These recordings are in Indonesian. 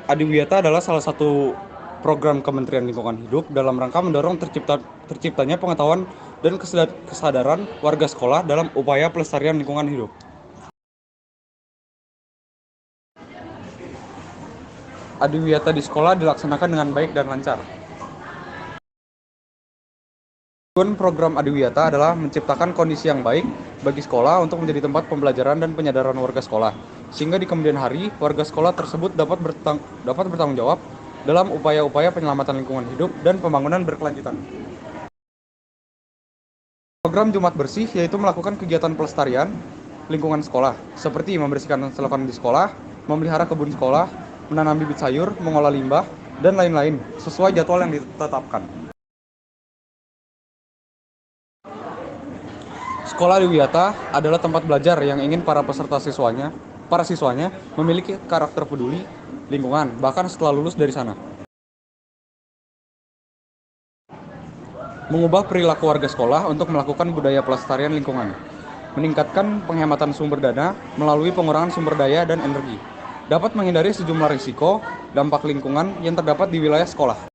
Adiwiyata adalah salah satu program Kementerian Lingkungan Hidup dalam rangka mendorong terciptanya pengetahuan dan kesadaran warga sekolah dalam upaya pelestarian lingkungan hidup. Adiwiyata di sekolah dilaksanakan dengan baik dan lancar. Tujuan program Adiwiyata adalah menciptakan kondisi yang baik bagi sekolah untuk menjadi tempat pembelajaran dan penyadaran warga sekolah, sehingga di kemudian hari warga sekolah tersebut dapat bertanggung jawab dalam upaya-upaya penyelamatan lingkungan hidup dan pembangunan berkelanjutan. Program Jumat Bersih yaitu melakukan kegiatan pelestarian lingkungan sekolah, seperti membersihkan selokan di sekolah, memelihara kebun sekolah, menanam bibit sayur, mengolah limbah, dan lain-lain, sesuai jadwal yang ditetapkan. Sekolah Adiwiyata adalah tempat belajar yang ingin para siswanya memiliki karakter peduli lingkungan, bahkan setelah lulus dari sana. Mengubah perilaku warga sekolah untuk melakukan budaya pelestarian lingkungan. Meningkatkan penghematan sumber dana melalui pengurangan sumber daya dan energi. Dapat menghindari sejumlah risiko dampak lingkungan yang terdapat di wilayah sekolah.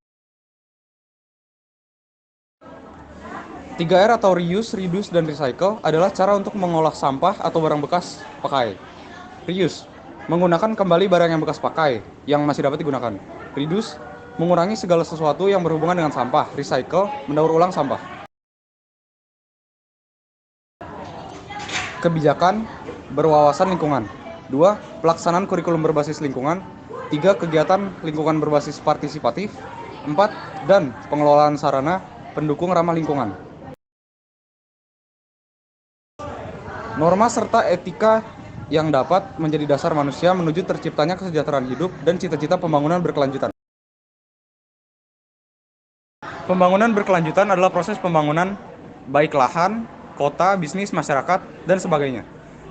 3R atau reuse, reduce, dan recycle adalah cara untuk mengolah sampah atau barang bekas pakai. Reuse, menggunakan kembali barang yang bekas pakai, yang masih dapat digunakan. Reduce, mengurangi segala sesuatu yang berhubungan dengan sampah. Recycle, mendaur ulang sampah. Kebijakan berwawasan lingkungan. 2. Pelaksanaan kurikulum berbasis lingkungan. 3. Kegiatan lingkungan berbasis partisipatif. 4. Dan pengelolaan sarana pendukung ramah lingkungan. Norma serta etika yang dapat menjadi dasar manusia menuju terciptanya kesejahteraan hidup dan cita-cita pembangunan berkelanjutan. Pembangunan berkelanjutan adalah proses pembangunan baik lahan, kota, bisnis, masyarakat, dan sebagainya,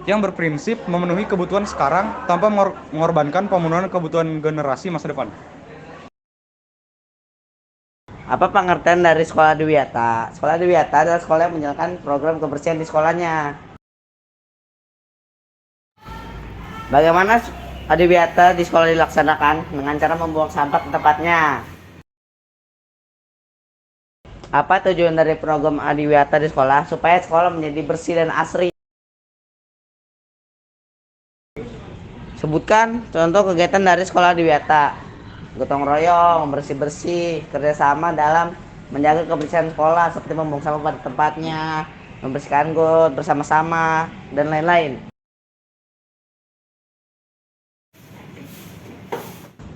yang berprinsip memenuhi kebutuhan sekarang tanpa mengorbankan pemenuhan kebutuhan generasi masa depan. Apa pengertian dari sekolah Adiwiyata? Sekolah Adiwiyata adalah sekolah yang menjalankan program kebersihan di sekolahnya. Bagaimana Adiwiyata di sekolah dilaksanakan? Dengan cara membuang sampah ke tempatnya. Apa tujuan dari program Adiwiyata di sekolah? Supaya sekolah menjadi bersih dan asri. Sebutkan contoh kegiatan dari sekolah Adiwiyata. Gotong royong, bersih-bersih, kerjasama dalam menjaga kebersihan sekolah seperti membuang sampah pada tempatnya, membersihkan got bersama-sama, dan lain-lain.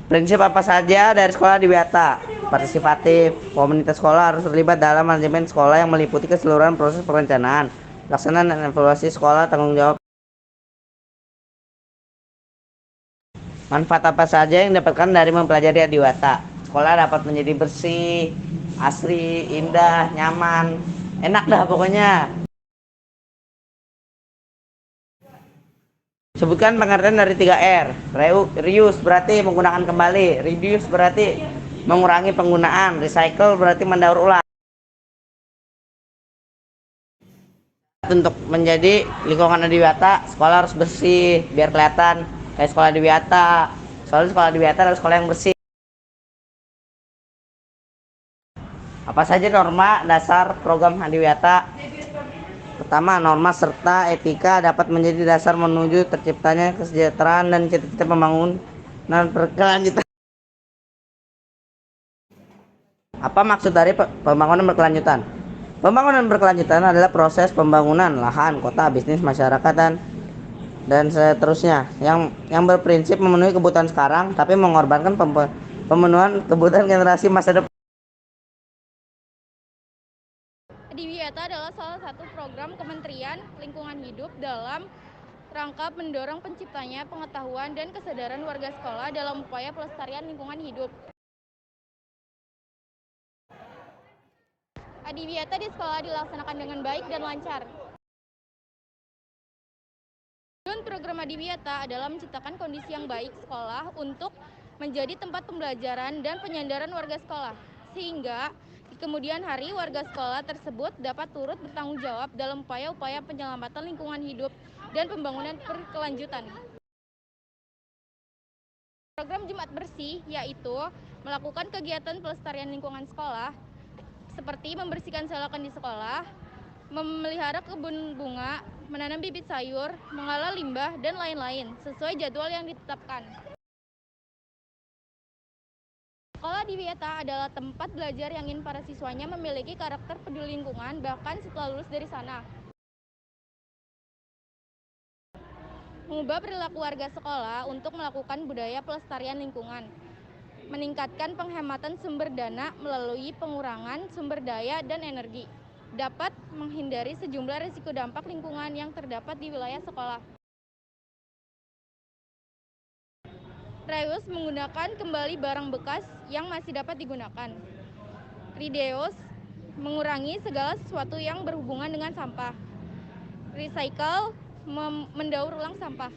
Prinsip apa saja dari sekolah Adiwiyata? Partisipatif, komunitas sekolah harus terlibat dalam manajemen sekolah yang meliputi keseluruhan proses perencanaan, pelaksanaan dan evaluasi sekolah, tanggung jawab. Manfaat apa saja yang didapatkan dari mempelajari Adiwiyata? Sekolah dapat menjadi bersih, asri, indah, nyaman, enak dah pokoknya. Sebutkan pengertian dari 3R. Reuse berarti menggunakan kembali, reduce berarti mengurangi penggunaan, recycle berarti mendaur ulang. Untuk menjadi lingkungan Adiwiyata, sekolah harus bersih biar kelihatan kayak sekolah Adiwiyata. Soalnya sekolah Adiwiyata adalah sekolah yang bersih. Apa saja norma dasar program Adiwiyata? Pertama, norma serta etika dapat menjadi dasar menuju terciptanya kesejahteraan dan cita-cita pembangunan berkelanjutan. Apa maksud dari pembangunan berkelanjutan? Pembangunan berkelanjutan adalah proses pembangunan lahan, kota, bisnis, masyarakat, dan seterusnya yang berprinsip memenuhi kebutuhan sekarang tapi mengorbankan pemenuhan kebutuhan generasi masa depan. Adiwiyata adalah salah satu program Kementerian Lingkungan Hidup dalam rangka mendorong penciptanya pengetahuan dan kesadaran warga sekolah dalam upaya pelestarian lingkungan hidup. Adiwiyata di sekolah dilaksanakan dengan baik dan lancar. Tujuan program Adiwiyata adalah menciptakan kondisi yang baik sekolah untuk menjadi tempat pembelajaran dan penyadaran warga sekolah, sehingga di kemudian hari warga sekolah tersebut dapat turut bertanggung jawab dalam upaya-upaya penyelamatan lingkungan hidup dan pembangunan berkelanjutan. Program Jumat Bersih yaitu melakukan kegiatan pelestarian lingkungan sekolah seperti membersihkan selokan di sekolah, memelihara kebun bunga, menanam bibit sayur, mengolah limbah, dan lain-lain sesuai jadwal yang ditetapkan. Sekolah di Wiyata adalah tempat belajar yang ingin para siswanya memiliki karakter peduli lingkungan bahkan setelah lulus dari sana. Mengubah perilaku warga sekolah untuk melakukan budaya pelestarian lingkungan, meningkatkan penghematan sumber dana melalui pengurangan sumber daya dan energi, dapat menghindari sejumlah risiko dampak lingkungan yang terdapat di wilayah sekolah. Reuse menggunakan kembali barang bekas yang masih dapat digunakan. Reduce mengurangi segala sesuatu yang berhubungan dengan sampah. Recycle mendaur ulang sampah.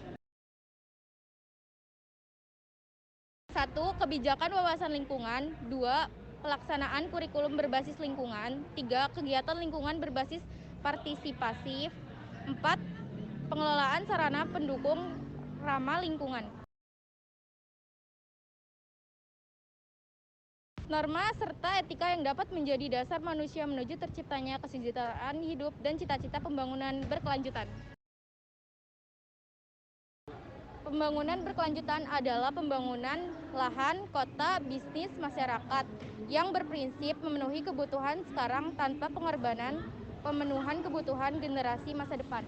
1. Kebijakan wawasan lingkungan. 2. Pelaksanaan kurikulum berbasis lingkungan. 3. Kegiatan lingkungan berbasis partisipasi. 4. Pengelolaan sarana pendukung ramah lingkungan. Norma serta etika yang dapat menjadi dasar manusia menuju terciptanya kesejahteraan hidup dan cita-cita pembangunan berkelanjutan. Pembangunan berkelanjutan adalah pembangunan lahan, kota, bisnis, masyarakat yang berprinsip memenuhi kebutuhan sekarang tanpa pengorbanan pemenuhan kebutuhan generasi masa depan.